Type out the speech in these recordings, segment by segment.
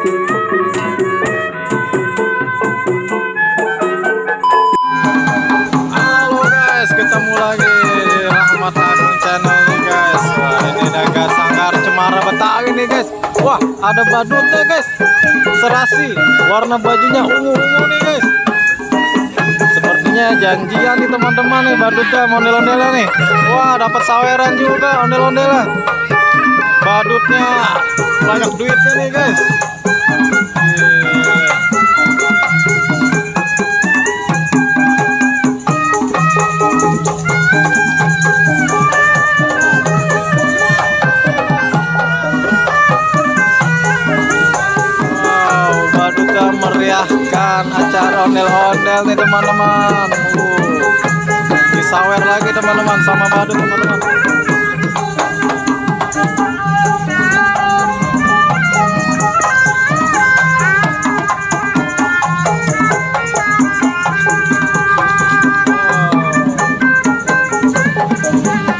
Halo guys, ketemu lagi di Rahmat Agung channel nih guys. Wah, ini Naga Sanggar Cemara Betawi nih guys. Wah, ada badutnya guys. Serasi, warna bajunya ungu-ungu nih guys. Sepertinya janjian nih teman-teman nih badutnya, ondel-ondelnya nih. Wah, dapat saweran juga ondel-ondelnya. Badutnya banyak duitnya nih guys. Badutnya meriahkan acara ondel-ondel nih teman-teman. Disawer lagi teman-teman sama badut teman-teman.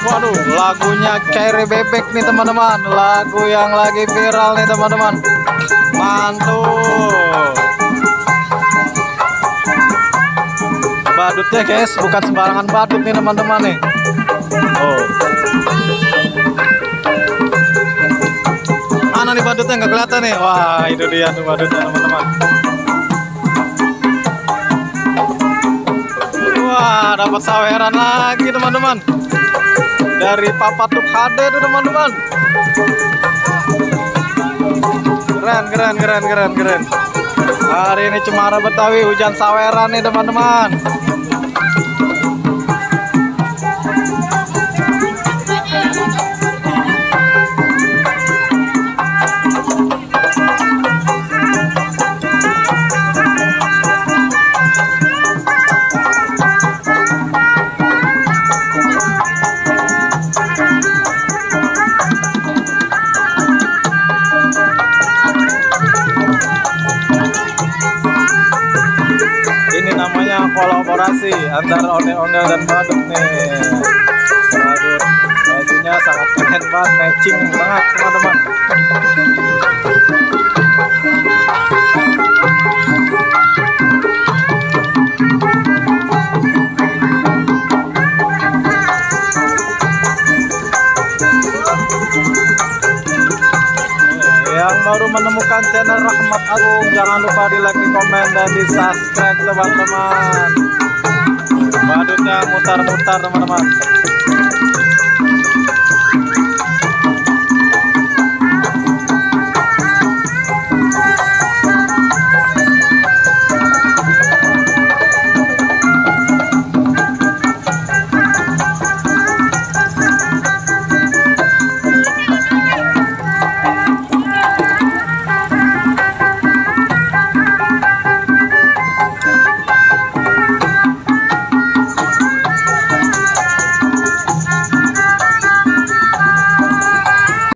Waduh, lagunya Cherry Bebek nih teman-teman. Lagu yang lagi viral nih teman-teman. Mantul. Badutnya guys, bukan sembarangan badut nih teman-teman nih. Oh. Mana nih badutnya, nggak kelihatan nih. Wah, itu dia tuh badutnya teman-teman. Wah, dapat saweran lagi teman-teman. Dari Papa Tuh HD tuh teman-teman. Keren. Hari ini Cemara Betawi hujan saweran nih teman-teman. Ini namanya kolaborasi antara ondel-ondel dan badut nih. Badut bajunya sangat keren banget, matching banget teman-teman. Yang baru menemukan channel Rahmat Agung, jangan lupa di like, di komen, dan di subscribe teman-teman. Badutnya mutar-mutar teman-teman.